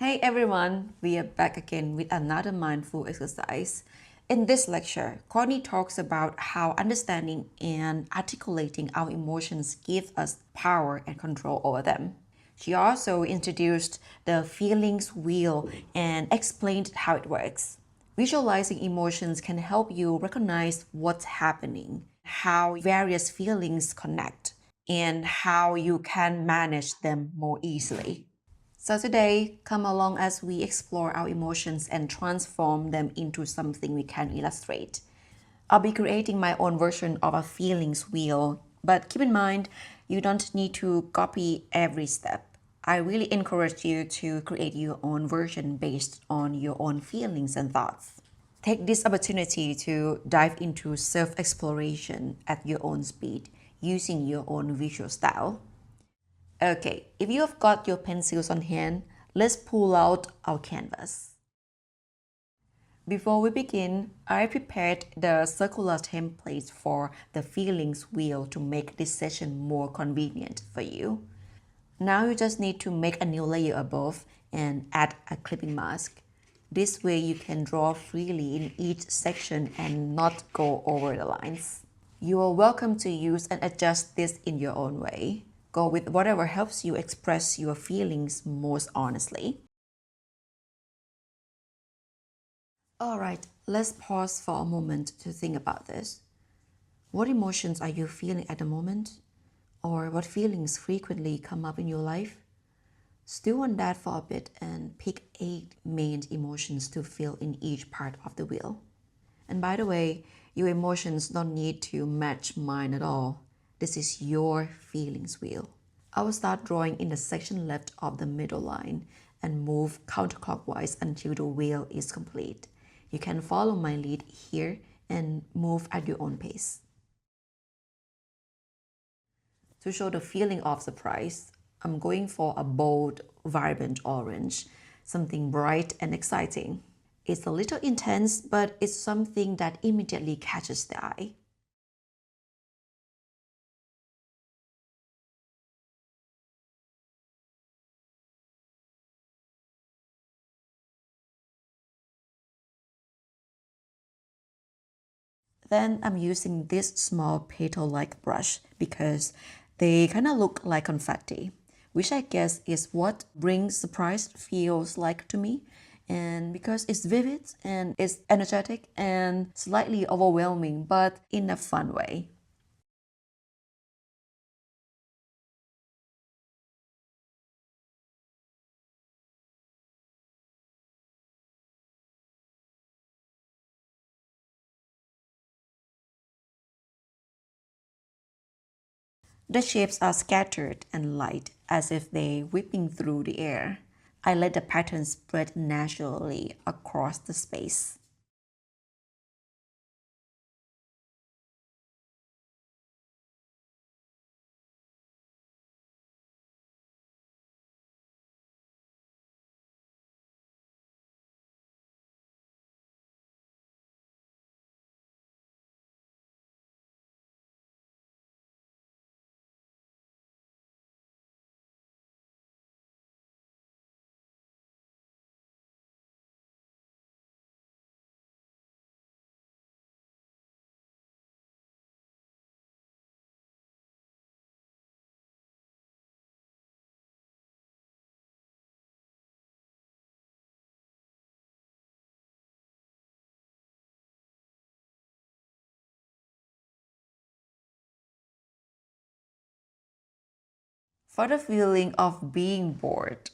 Hey everyone, we are back again with another mindful exercise. In this lecture, Courtney talks about how understanding and articulating our emotions give us power and control over them. She also introduced the feelings wheel and explained how it works. Visualizing emotions can help you recognize what's happening, how various feelings connect, and how you can manage them more easily. So today, come along as we explore our emotions and transform them into something we can illustrate. I'll be creating my own version of a feelings wheel, but keep in mind, you don't need to copy every step. I really encourage you to create your own version based on your own feelings and thoughts. Take this opportunity to dive into self-exploration at your own speed, using your own visual style. Okay, if you have got your pencils on hand, let's pull out our canvas. Before we begin, I prepared the circular template for the feelings wheel to make this session more convenient for you. Now you just need to make a new layer above and add a clipping mask. This way you can draw freely in each section and not go over the lines. You are welcome to use and adjust this in your own way. Go with whatever helps you express your feelings most honestly. Alright, let's pause for a moment to think about this. What emotions are you feeling at the moment? Or what feelings frequently come up in your life? Stew on that for a bit and pick 8 main emotions to feel in each part of the wheel. And by the way, your emotions don't need to match mine at all. This is your feelings wheel. I will start drawing in the section left of the middle line and move counterclockwise until the wheel is complete. You can follow my lead here and move at your own pace. To show the feeling of surprise, I'm going for a bold, vibrant orange, something bright and exciting. It's a little intense, but it's something that immediately catches the eye. Then I'm using this small petal-like brush because they kind of look like confetti, which I guess is what brings surprise feels like to me. And because it's vivid and it's energetic and slightly overwhelming, but in a fun way. The shapes are scattered and light, as if they're whipping through the air. I let the pattern spread naturally across the space. For the feeling of being bored,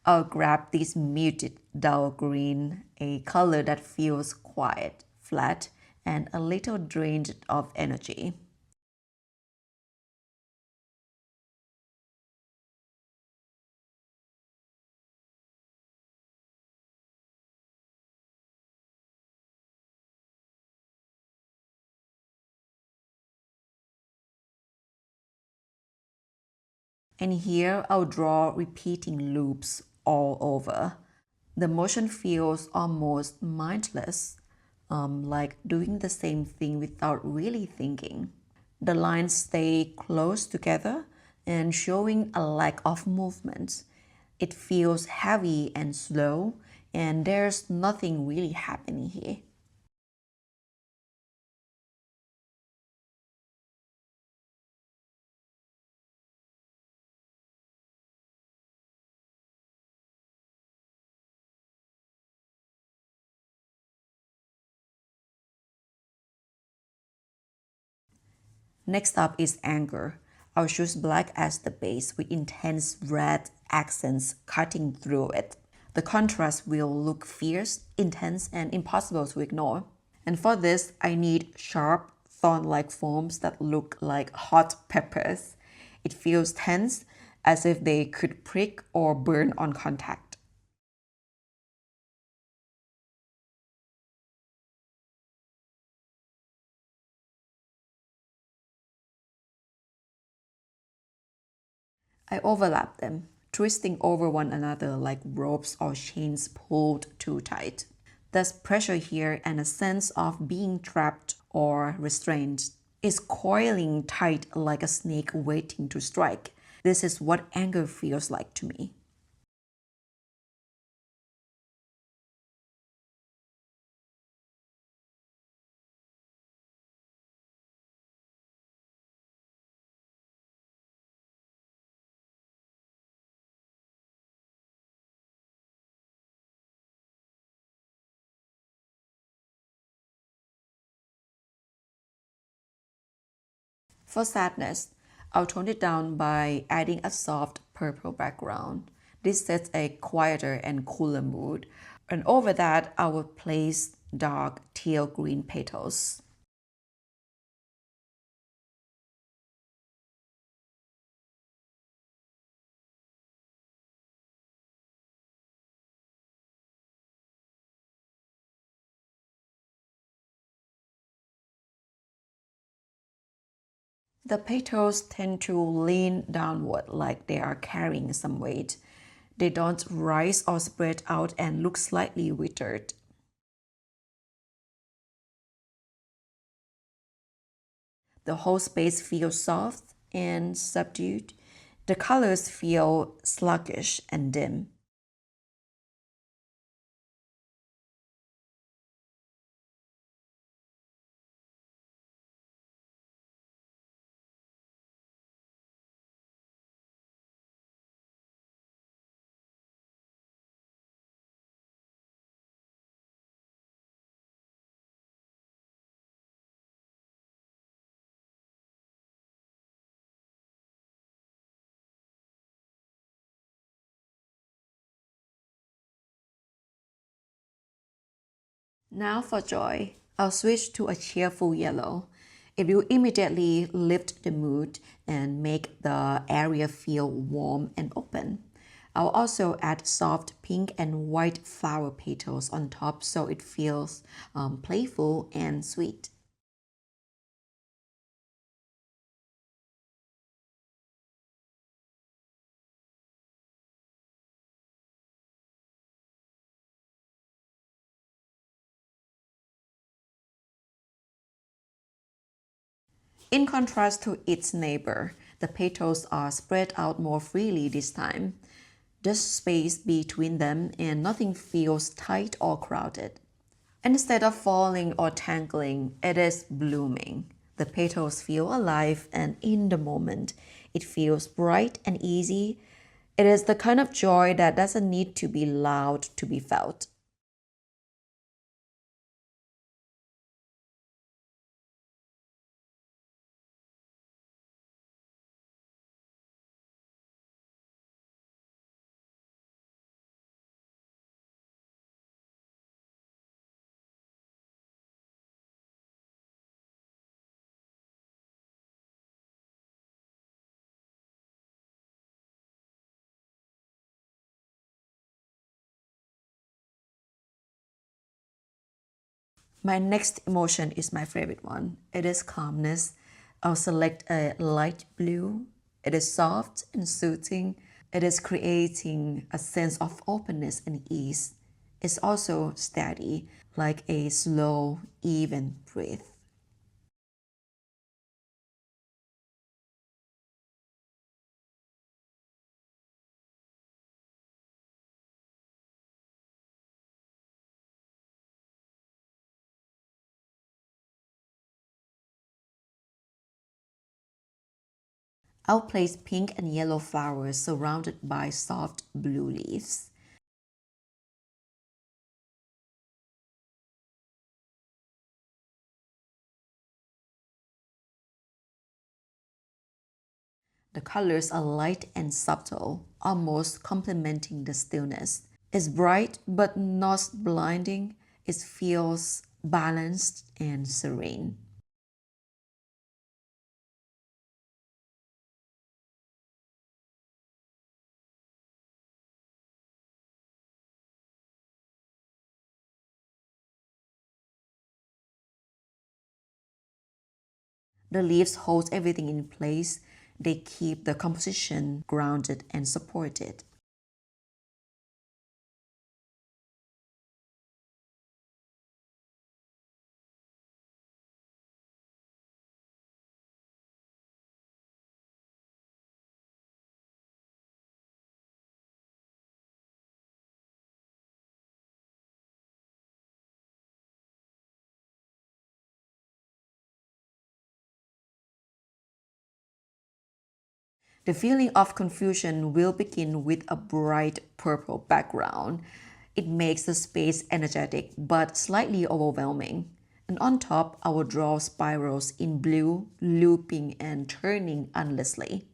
I'll grab this muted dull green, a color that feels quiet, flat, and a little drained of energy. And here I'll draw repeating loops all over. The motion feels almost mindless, like doing the same thing without really thinking. The lines stay close together and showing a lack of movement. It feels heavy and slow, and there's nothing really happening here. Next up is anger. I'll choose black as the base with intense red accents cutting through it. The contrast will look fierce, intense, and impossible to ignore. And for this, I need sharp, thorn-like forms that look like hot peppers. It feels tense, as if they could prick or burn on contact. I overlap them, twisting over one another like ropes or chains pulled too tight. There's pressure here and a sense of being trapped or restrained. It's coiling tight like a snake waiting to strike. This is what anger feels like to me. For sadness, I'll tone it down by adding a soft purple background. This sets a quieter and cooler mood. And over that, I will place dark teal green petals. The petals tend to lean downward like they are carrying some weight. They don't rise or spread out and look slightly withered. The whole space feels soft and subdued. The colors feel sluggish and dim. Now for joy, I'll switch to a cheerful yellow. It will immediately lift the mood and make the area feel warm and open. I'll also add soft pink and white flower petals on top so it feels playful and sweet. In contrast to its neighbor, the petals are spread out more freely this time. There's space between them and nothing feels tight or crowded. Instead of falling or tangling, it is blooming. The petals feel alive and in the moment. It feels bright and easy. It is the kind of joy that doesn't need to be loud to be felt. My next emotion is my favorite one. It is calmness. I'll select a light blue. It is soft and soothing. It is creating a sense of openness and ease. It's also steady, like a slow, even breath. I'll place pink and yellow flowers surrounded by soft blue leaves. The colors are light and subtle, almost complementing the stillness. It's bright but not blinding. It feels balanced and serene. The leaves hold everything in place. They keep the composition grounded and supported. The feeling of confusion will begin with a bright purple background. It makes the space energetic but slightly overwhelming. And on top, I will draw spirals in blue, looping and turning endlessly.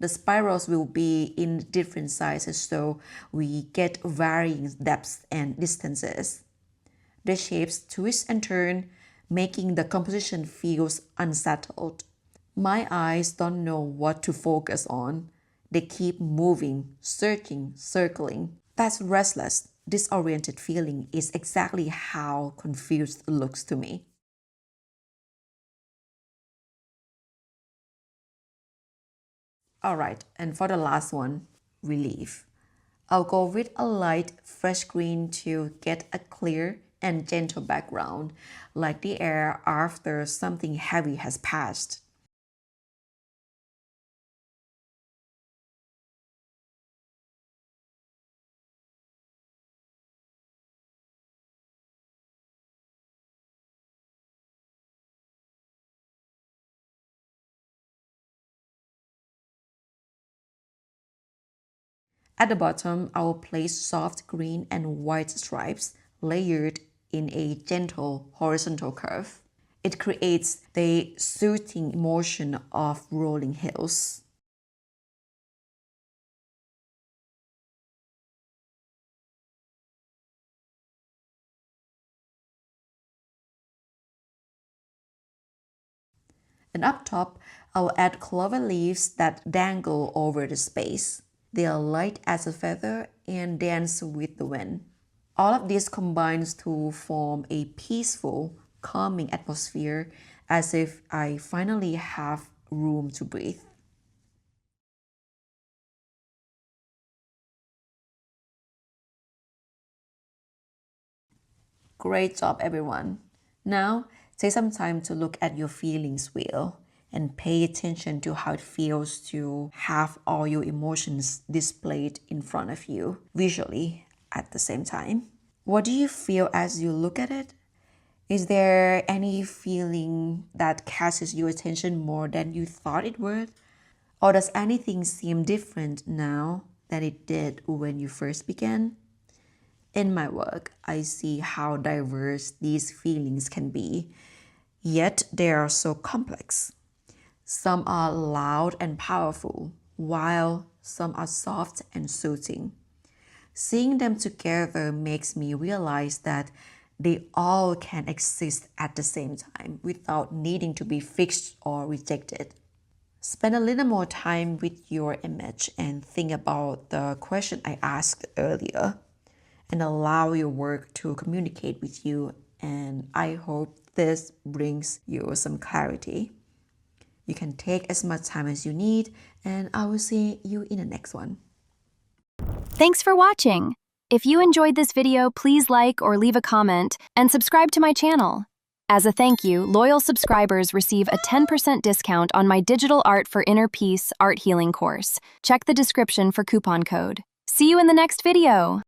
The spirals will be in different sizes so we get varying depths and distances. The shapes twist and turn, making the composition feels unsettled. My eyes don't know what to focus on. They keep moving, searching, circling. That restless, disoriented feeling is exactly how confused looks to me. All right, and for the last one, relief. I'll go with a light, fresh green to get a clear and gentle background, like the air after something heavy has passed. At the bottom, I will place soft green and white stripes layered in a gentle horizontal curve. It creates the soothing motion of rolling hills. And up top, I will add clover leaves that dangle over the space. They are light as a feather and dance with the wind. All of this combines to form a peaceful, calming atmosphere as if I finally have room to breathe. Great job, everyone. Now, take some time to look at your feelings wheel and pay attention to how it feels to have all your emotions displayed in front of you visually at the same time. What do you feel as you look at it? Is there any feeling that catches your attention more than you thought it would? Or does anything seem different now than it did when you first began? In my work, I see how diverse these feelings can be, yet they are so complex. Some are loud and powerful, while some are soft and soothing. Seeing them together makes me realize that they all can exist at the same time without needing to be fixed or rejected. Spend a little more time with your image and think about the question I asked earlier and allow your work to communicate with you. And I hope this brings you some clarity. You can take as much time as you need, and I will see you in the next one. Thanks for watching. If you enjoyed this video, please like or leave a comment and subscribe to my channel. As a thank you, loyal subscribers receive a 10% discount on my Digital Art for Inner Peace art healing course. Check the description for coupon code. See you in the next video!